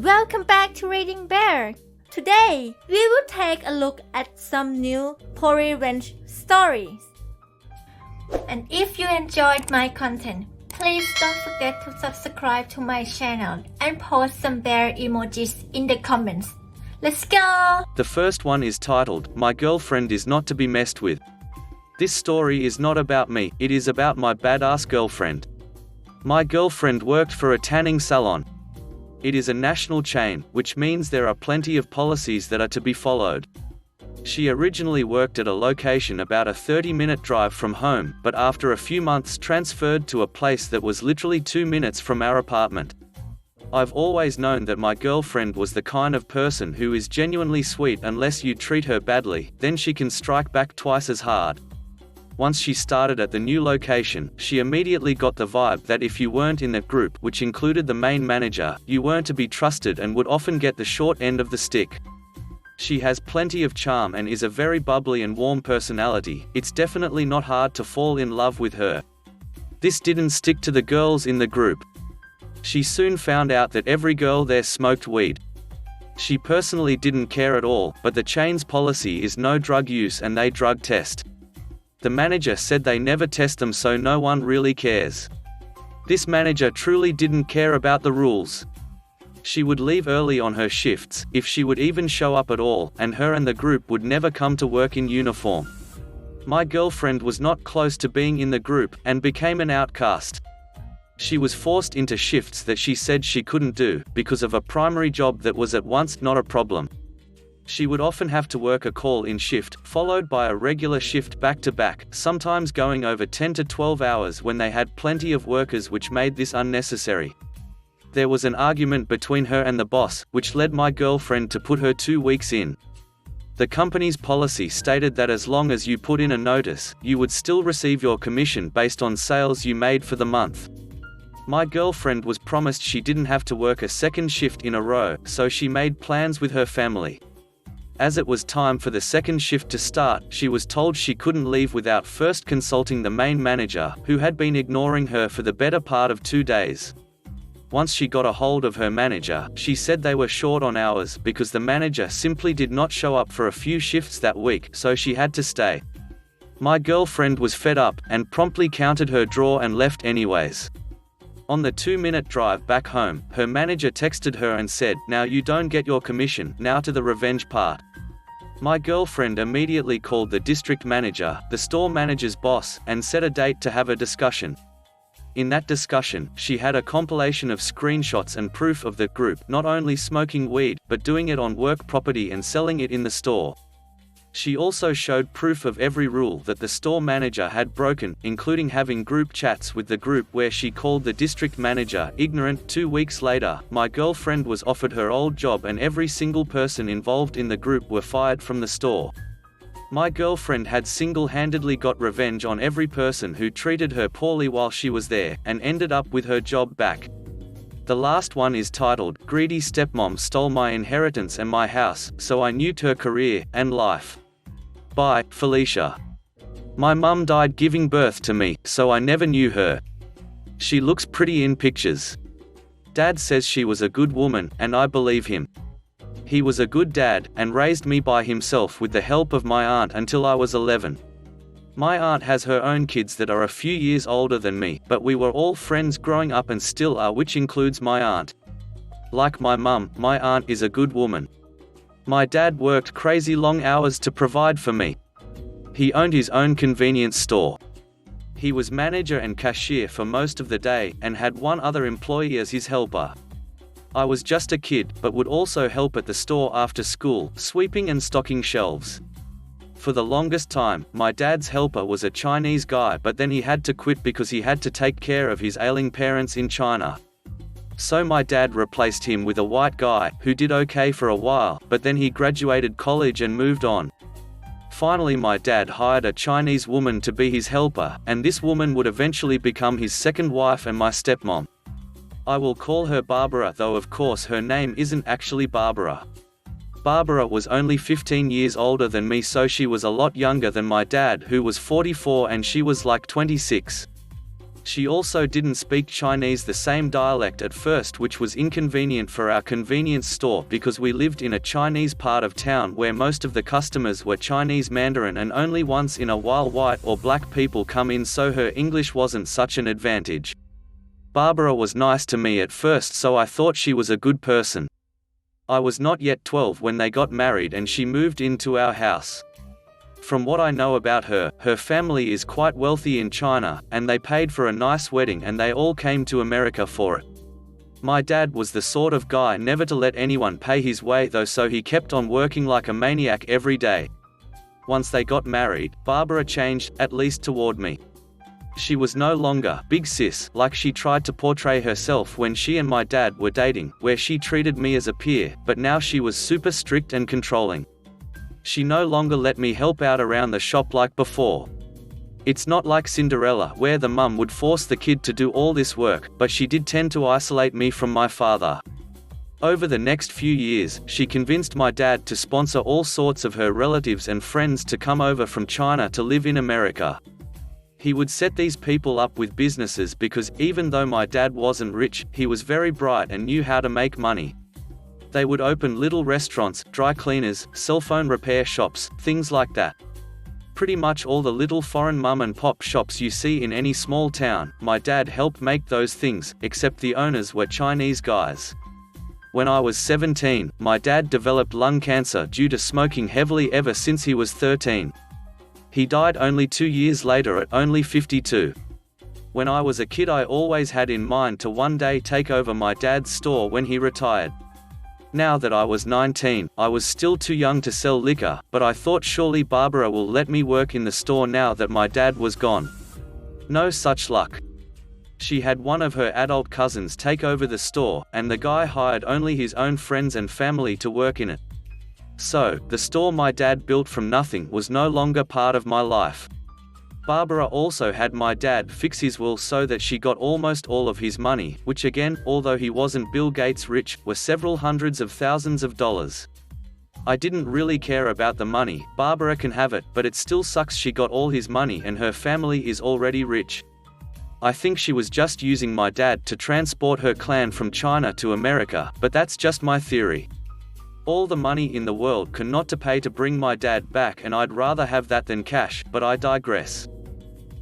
Welcome back to Reading Bear. Today, we will take a look at some new revenge stories. And if you enjoyed my content, please don't forget to subscribe to my channel and post some bear emojis in the comments. Let's go! The first one is titled, My Girlfriend is Not to Be Messed With. This story is not about me, it is about my badass girlfriend. My girlfriend worked for a tanning salon. It is a national chain, which means there are plenty of policies that are to be followed. She originally worked at a location about a 30-minute drive from home, but after a few months transferred to a place that was literally 2 minutes from our apartment. I've always known that my girlfriend was the kind of person who is genuinely sweet unless you treat her badly, then she can strike back twice as hard. Once she started at the new location, she immediately got the vibe that if you weren't in that group, which included the main manager, you weren't to be trusted and would often get the short end of the stick. She has plenty of charm and is a very bubbly and warm personality. It's definitely not hard to fall in love with her. This didn't stick to the girls in the group. She soon found out that every girl there smoked weed. She personally didn't care at all, but the chain's policy is no drug use and they drug test. The manager said they never test them, so no one really cares. This manager truly didn't care about the rules. She would leave early on her shifts, if she would even show up at all, and her and the group would never come to work in uniform. My girlfriend was not close to being in the group, and became an outcast. She was forced into shifts that she said she couldn't do, because of a primary job that was at once not a problem. She would often have to work a call-in shift, followed by a regular shift back-to-back, sometimes going over 10 to 12 hours when they had plenty of workers, which made this unnecessary. There was an argument between her and the boss, which led my girlfriend to put her 2 weeks in. The company's policy stated that as long as you put in a notice, you would still receive your commission based on sales you made for the month. My girlfriend was promised she didn't have to work a second shift in a row, so she made plans with her family. As it was time for the second shift to start, she was told she couldn't leave without first consulting the main manager, who had been ignoring her for the better part of 2 days. Once she got a hold of her manager, she said they were short on hours because the manager simply did not show up for a few shifts that week, so she had to stay. My girlfriend was fed up, and promptly counted her draw and left anyways. On the 2-minute drive back home, her manager texted her and said, "Now you don't get your commission." Now to the revenge part. My girlfriend immediately called the district manager, the store manager's boss, and set a date to have a discussion. In that discussion, she had a compilation of screenshots and proof of the group not only smoking weed, but doing it on work property and selling it in the store. She also showed proof of every rule that the store manager had broken, including having group chats with the group where she called the district manager ignorant. 2 weeks later, my girlfriend was offered her old job and every single person involved in the group were fired from the store. My girlfriend had single-handedly got revenge on every person who treated her poorly while she was there, and ended up with her job back. The last one is titled, Greedy Stepmom Stole My Inheritance and My House, So I Nuked Her Career and Life. By Felicia. My mum died giving birth to me, so I never knew her. She looks pretty in pictures. Dad says she was a good woman, and I believe him. He was a good dad, and raised me by himself with the help of my aunt until I was 11. My aunt has her own kids that are a few years older than me, but we were all friends growing up and still are, which includes my aunt. Like my mum, my aunt is a good woman. My dad worked crazy long hours to provide for me. He owned his own convenience store. He was manager and cashier for most of the day, and had one other employee as his helper. I was just a kid, but would also help at the store after school, sweeping and stocking shelves. For the longest time, my dad's helper was a Chinese guy, but then he had to quit because he had to take care of his ailing parents in China. So my dad replaced him with a white guy, who did okay for a while, but then he graduated college and moved on. Finally my dad hired a Chinese woman to be his helper, and this woman would eventually become his second wife and my stepmom. I will call her Barbara, though of course her name isn't actually Barbara. Barbara was only 15 years older than me, so she was a lot younger than my dad, who was 44, and she was like 26. She also didn't speak Chinese, the same dialect at first, which was inconvenient for our convenience store because we lived in a Chinese part of town where most of the customers were Chinese Mandarin and only once in a while white or black people come in, so her English wasn't such an advantage. Barbara was nice to me at first, so I thought she was a good person. I was not yet 12 when they got married and she moved into our house. From what I know about her, her family is quite wealthy in China, and they paid for a nice wedding and they all came to America for it. My dad was the sort of guy never to let anyone pay his way though, so he kept on working like a maniac every day. Once they got married, Barbara changed, at least toward me. She was no longer big sis like she tried to portray herself when she and my dad were dating, where she treated me as a peer, but now she was super strict and controlling. She no longer let me help out around the shop like before. It's not like Cinderella, where the mum would force the kid to do all this work, but she did tend to isolate me from my father. Over the next few years, she convinced my dad to sponsor all sorts of her relatives and friends to come over from China to live in America. He would set these people up with businesses because, even though my dad wasn't rich, he was very bright and knew how to make money. They would open little restaurants, dry cleaners, cell phone repair shops, things like that. Pretty much all the little foreign mum and pop shops you see in any small town, my dad helped make those things, except the owners were Chinese guys. When I was 17, my dad developed lung cancer due to smoking heavily ever since he was 13. He died only 2 years later at only 52. When I was a kid, I always had in mind to one day take over my dad's store when he retired. Now that I was 19, I was still too young to sell liquor, but I thought surely Barbara will let me work in the store now that my dad was gone. No such luck. She had one of her adult cousins take over the store, and the guy hired only his own friends and family to work in it. So, the store my dad built from nothing was no longer part of my life. Barbara also had my dad fix his will so that she got almost all of his money, which again, although he wasn't Bill Gates rich, were several hundreds of thousands of dollars. I didn't really care about the money. Barbara can have it, but it still sucks she got all his money and her family is already rich. I think she was just using my dad to transport her clan from China to America, but that's just my theory. All the money in the world cannot to pay to bring my dad back, and I'd rather have that than cash, but I digress.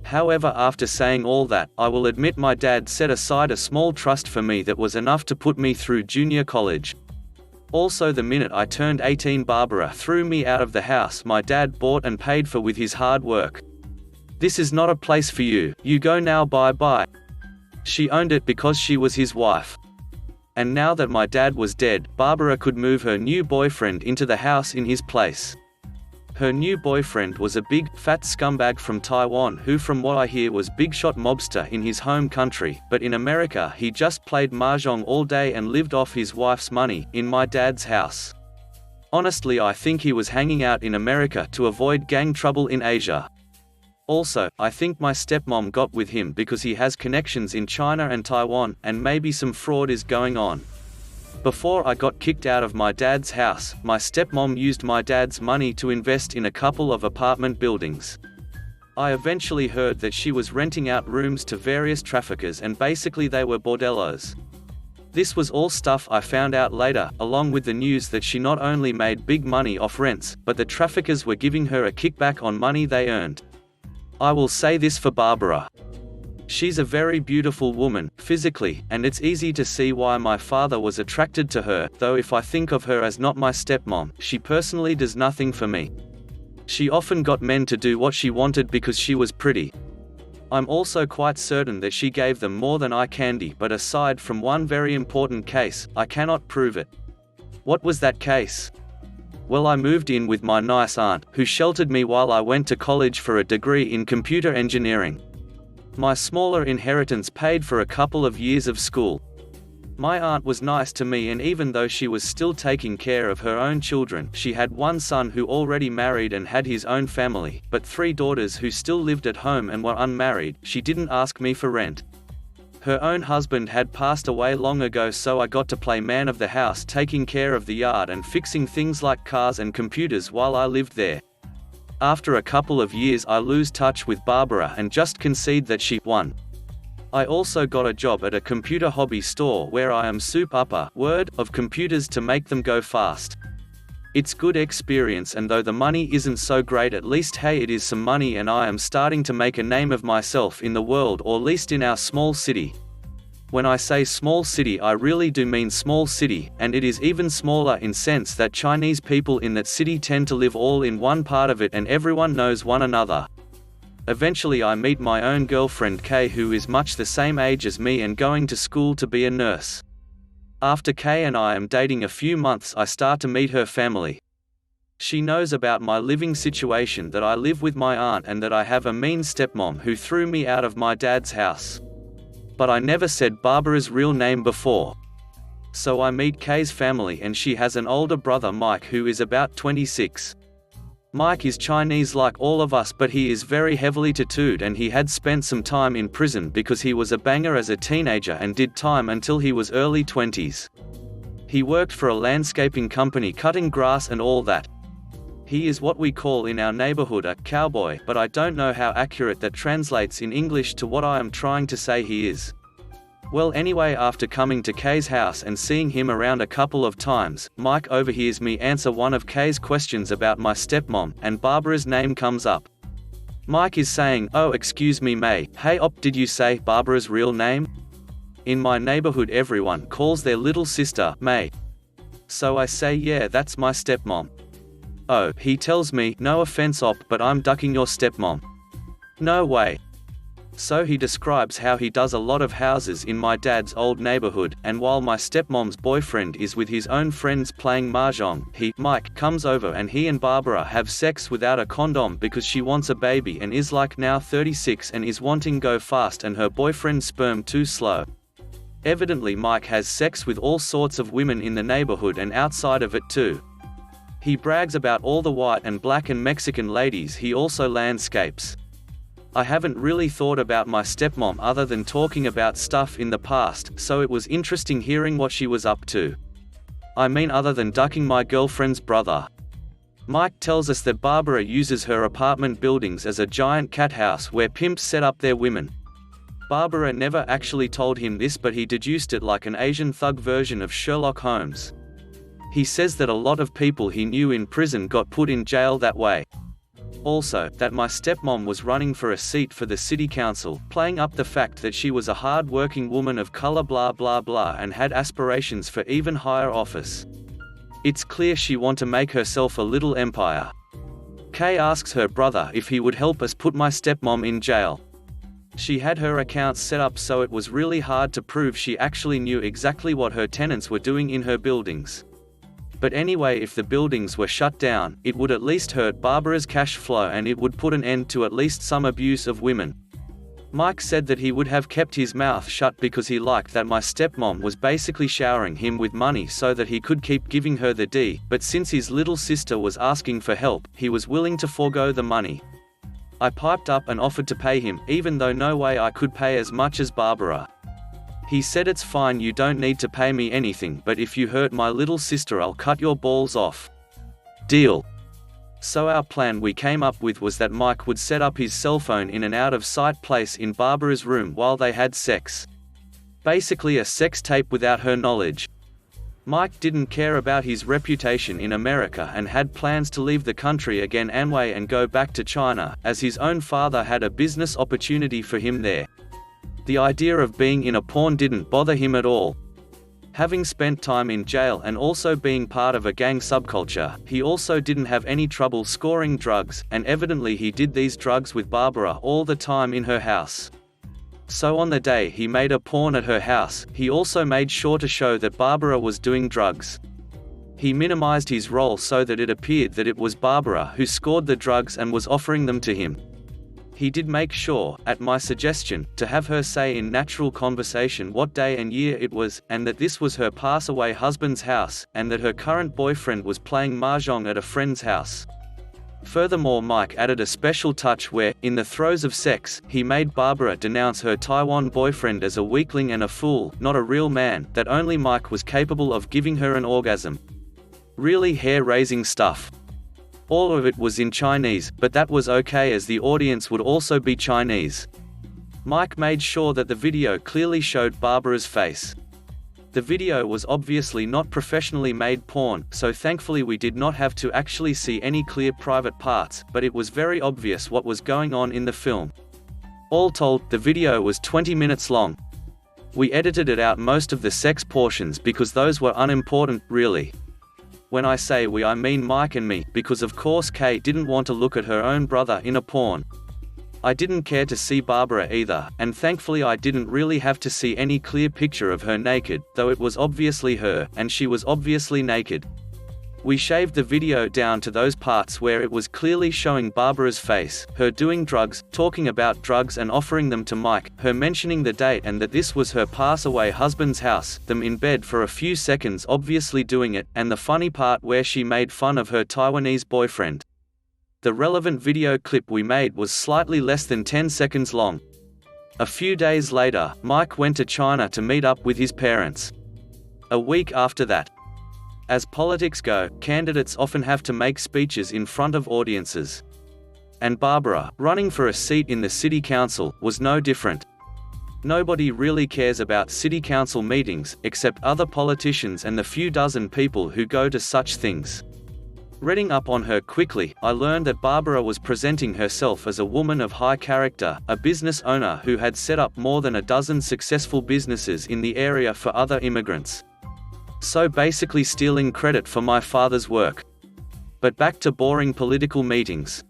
However, after saying all that, I will admit my dad set aside a small trust for me that was enough to put me through junior college. Also, the minute I turned 18, Barbara threw me out of the house my dad bought and paid for with his hard work. "This is not a place for you, you go now, bye-bye." She owned it because she was his wife. And now that my dad was dead, Barbara could move her new boyfriend into the house in his place. Her new boyfriend was a big, fat scumbag from Taiwan who, from what I hear, was big-shot mobster in his home country, but in America he just played mahjong all day and lived off his wife's money, in my dad's house. Honestly, I think he was hanging out in America to avoid gang trouble in Asia. Also, I think my stepmom got with him because he has connections in China and Taiwan, and maybe some fraud is going on. Before I got kicked out of my dad's house, my stepmom used my dad's money to invest in a couple of apartment buildings. I eventually heard that she was renting out rooms to various traffickers, and basically they were bordellos. This was all stuff I found out later, along with the news that she not only made big money off rents, but the traffickers were giving her a kickback on money they earned. I will say this for Barbara. She's a very beautiful woman, physically, and it's easy to see why my father was attracted to her, though if I think of her as not my stepmom, she personally does nothing for me. She often got men to do what she wanted because she was pretty. I'm also quite certain that she gave them more than eye candy, but aside from one very important case, I cannot prove it. What was that case? Well, I moved in with my nice aunt, who sheltered me while I went to college for a degree in computer engineering. My smaller inheritance paid for a couple of years of school. My aunt was nice to me, and even though she was still taking care of her own children, she had one son who already married and had his own family, but 3 daughters who still lived at home and were unmarried. She didn't ask me for rent. Her own husband had passed away long ago, so I got to play man of the house, taking care of the yard and fixing things like cars and computers while I lived there. After a couple of years I lose touch with Barbara and just concede that she won. I also got a job at a computer hobby store where I am soup upper of computers to make them go fast. It's good experience, and though the money isn't so great, at least hey, it is some money, and I am starting to make a name of myself in the world, or least in our small city. When I say small city, I really do mean small city, and it is even smaller in sense that Chinese people in that city tend to live all in one part of it and everyone knows one another. Eventually I meet my own girlfriend Kay, who is much the same age as me and going to school to be a nurse. After Kay and I am dating a few months, I start to meet her family. She knows about my living situation, that I live with my aunt and that I have a mean stepmom who threw me out of my dad's house. But I never said Barbara's real name before. So I meet Kay's family, and she has an older brother Mike who is about 26. Mike is Chinese like all of us, but he is very heavily tattooed, and he had spent some time in prison because he was a banger as a teenager and did time until he was early 20s. He worked for a landscaping company cutting grass and all that. He is what we call in our neighborhood a cowboy, but I don't know how accurate that translates in English to what I am trying to say he is. Well, anyway, after coming to Kay's house and seeing him around a couple of times, Mike overhears me answer one of Kay's questions about my stepmom, and Barbara's name comes up. Mike is saying, "Oh, excuse me, May. Hey, did you say Barbara's real name?" In my neighborhood everyone calls their little sister May. So I say, "Yeah, that's my stepmom." "Oh," he tells me, "no offense but I'm ducking your stepmom." "No way." So he describes how he does a lot of houses in my dad's old neighborhood, and while my stepmom's boyfriend is with his own friends playing mahjong, Mike, comes over and he and Barbara have sex without a condom because she wants a baby and is like now 36 and is wanting go fast and her boyfriend's sperm too slow. Evidently Mike has sex with all sorts of women in the neighborhood and outside of it too. He brags about all the white and black and Mexican ladies he also landscapes. I haven't really thought about my stepmom other than talking about stuff in the past, so it was interesting hearing what she was up to. I mean, other than ducking my girlfriend's brother. Mike tells us that Barbara uses her apartment buildings as a giant cat house where pimps set up their women. Barbara never actually told him this, but he deduced it like an Asian thug version of Sherlock Holmes. He says that a lot of people he knew in prison got put in jail that way. Also, that my stepmom was running for a seat for the city council, playing up the fact that she was a hard-working woman of color blah blah blah and had aspirations for even higher office. It's clear she want to make herself a little empire. Kay asks her brother if he would help us put my stepmom in jail. She had her accounts set up so it was really hard to prove she actually knew exactly what her tenants were doing in her buildings. But anyway, if the buildings were shut down, it would at least hurt Barbara's cash flow and it would put an end to at least some abuse of women. Mike said that he would have kept his mouth shut because he liked that my stepmom was basically showering him with money so that he could keep giving her the D, but since his little sister was asking for help, he was willing to forego the money. I piped up and offered to pay him, even though no way I could pay as much as Barbara. He said, "It's fine, you don't need to pay me anything, but if you hurt my little sister I'll cut your balls off." Deal. So our plan we came up with was that Mike would set up his cell phone in an out-of-sight place in Barbara's room while they had sex. Basically a sex tape without her knowledge. Mike didn't care about his reputation in America and had plans to leave the country again anyway and go back to China, as his own father had a business opportunity for him there. The idea of being in a porn didn't bother him at all. Having spent time in jail and also being part of a gang subculture, he also didn't have any trouble scoring drugs, and evidently he did these drugs with Barbara all the time in her house. So on the day he made a porn at her house, he also made sure to show that Barbara was doing drugs. He minimized his role so that it appeared that it was Barbara who scored the drugs and was offering them to him. He did make sure, at my suggestion, to have her say in natural conversation what day and year it was, and that this was her pass-away husband's house, and that her current boyfriend was playing mahjong at a friend's house. Furthermore, Mike added a special touch where, in the throes of sex, he made Barbara denounce her Taiwan boyfriend as a weakling and a fool, not a real man, that only Mike was capable of giving her an orgasm. Really hair-raising stuff. All of it was in Chinese, but that was okay as the audience would also be Chinese. Mike made sure that the video clearly showed Barbara's face. The video was obviously not professionally made porn, so thankfully we did not have to actually see any clear private parts, but it was very obvious what was going on in the film. All told, the video was 20 minutes long. We edited it out most of the sex portions because those were unimportant, really. When I say we, I mean Mike and me, because of course Kay didn't want to look at her own brother in a porn. I didn't care to see Barbara either, and thankfully I didn't really have to see any clear picture of her naked, though it was obviously her, and she was obviously naked. We shaved the video down to those parts where it was clearly showing Barbara's face, her doing drugs, talking about drugs and offering them to Mike, her mentioning the date and that this was her pass-away husband's house, them in bed for a few seconds obviously doing it, and the funny part where she made fun of her Taiwanese boyfriend. The relevant video clip we made was slightly less than 10 seconds long. A few days later, Mike went to China to meet up with his parents. A week after that. As politics go, candidates often have to make speeches in front of audiences. And Barbara, running for a seat in the city council, was no different. Nobody really cares about city council meetings, except other politicians and the few dozen people who go to such things. Reading up on her quickly, I learned that Barbara was presenting herself as a woman of high character, a business owner who had set up more than a dozen successful businesses in the area for other immigrants. So basically stealing credit for my father's work. But back to boring political meetings.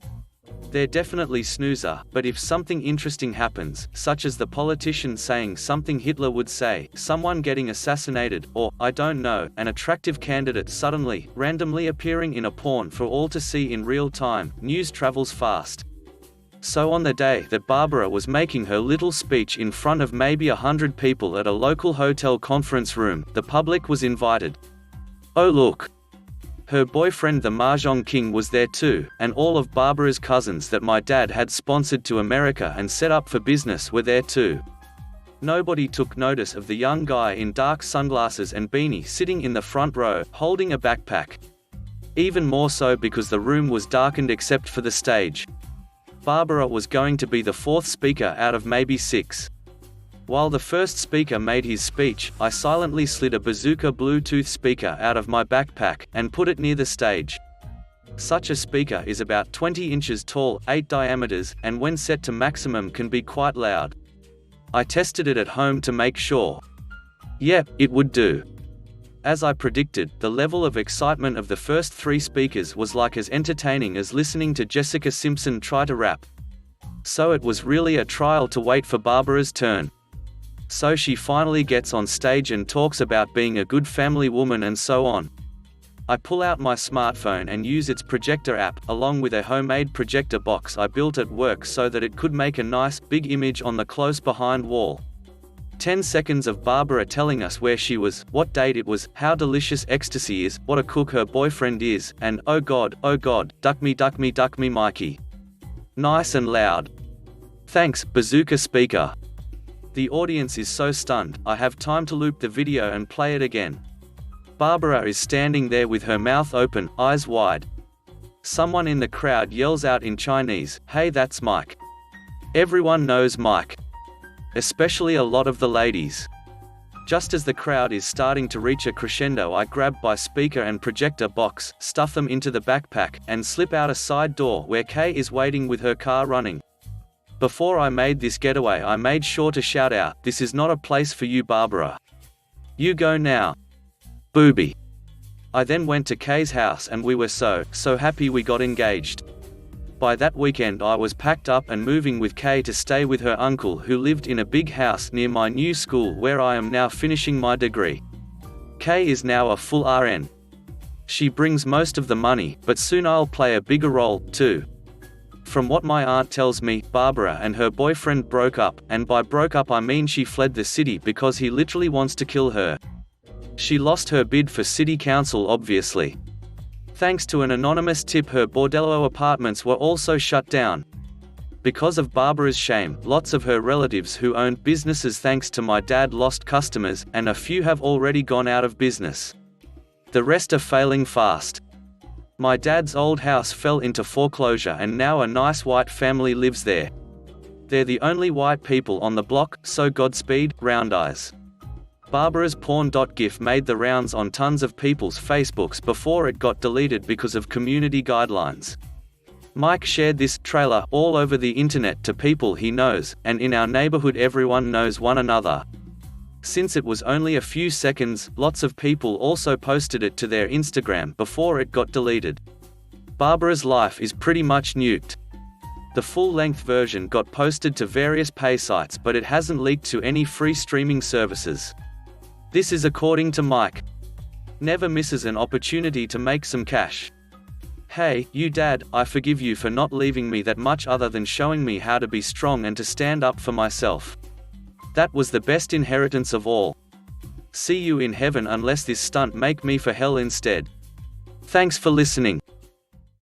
They're definitely snoozer, but if something interesting happens, such as the politician saying something Hitler would say, someone getting assassinated, or, I don't know, an attractive candidate suddenly, randomly appearing in a porn for all to see in real time, news travels fast. So on the day that Barbara was making her little speech in front of maybe 100 people at a local hotel conference room, the public was invited. Oh look! Her boyfriend the Mahjong King was there too, and all of Barbara's cousins that my dad had sponsored to America and set up for business were there too. Nobody took notice of the young guy in dark sunglasses and beanie sitting in the front row, holding a backpack. Even more so because the room was darkened except for the stage. Barbara was going to be the fourth speaker out of maybe 6. While the first speaker made his speech, I silently slid a bazooka Bluetooth speaker out of my backpack, and put it near the stage. Such a speaker is about 20 inches tall, 8 diameters, and when set to maximum can be quite loud. I tested it at home to make sure. Yep, it would do. As I predicted, the level of excitement of the first 3 speakers was like as entertaining as listening to Jessica Simpson try to rap. So it was really a trial to wait for Barbara's turn. So she finally gets on stage and talks about being a good family woman and so on. I pull out my smartphone and use its projector app, along with a homemade projector box I built at work so that it could make a nice, big image on the close behind wall. 10 seconds of Barbara telling us where she was, what date it was, how delicious ecstasy is, what a cook her boyfriend is, and oh god, duck me Mikey. Nice and loud. Thanks, bazooka speaker. The audience is so stunned, I have time to loop the video and play it again. Barbara is standing there with her mouth open, eyes wide. Someone in the crowd yells out in Chinese, "Hey, that's Mike." Everyone knows Mike. Especially a lot of the ladies. Just as the crowd is starting to reach a crescendo, I grab my speaker and projector box, stuff them into the backpack, and slip out a side door where Kay is waiting with her car running. Before I made this getaway, I made sure to shout out, "This is not a place for you, Barbara. You go now. Booby." I then went to Kay's house and we were so happy we got engaged. By that weekend I was packed up and moving with Kay to stay with her uncle who lived in a big house near my new school where I am now finishing my degree. Kay is now a full RN. She brings most of the money, but soon I'll play a bigger role, too. From what my aunt tells me, Barbara and her boyfriend broke up, and by broke up I mean she fled the city because he literally wants to kill her. She lost her bid for city council obviously. Thanks to an anonymous tip, her bordello apartments were also shut down. Because of Barbara's shame, lots of her relatives who owned businesses thanks to my dad lost customers, and a few have already gone out of business. The rest are failing fast. My dad's old house fell into foreclosure and now a nice white family lives there. They're the only white people on the block, so Godspeed, round eyes. Barbara's porn.gif made the rounds on tons of people's Facebooks before it got deleted because of community guidelines. Mike shared this trailer all over the internet to people he knows, and in our neighborhood everyone knows one another. Since it was only a few seconds, lots of people also posted it to their Instagram before it got deleted. Barbara's life is pretty much nuked. The full-length version got posted to various pay sites, but it hasn't leaked to any free streaming services. This is according to Mike. Never misses an opportunity to make some cash. Hey, you dad, I forgive you for not leaving me that much other than showing me how to be strong and to stand up for myself. That was the best inheritance of all. See you in heaven unless this stunt make me for hell instead. Thanks for listening.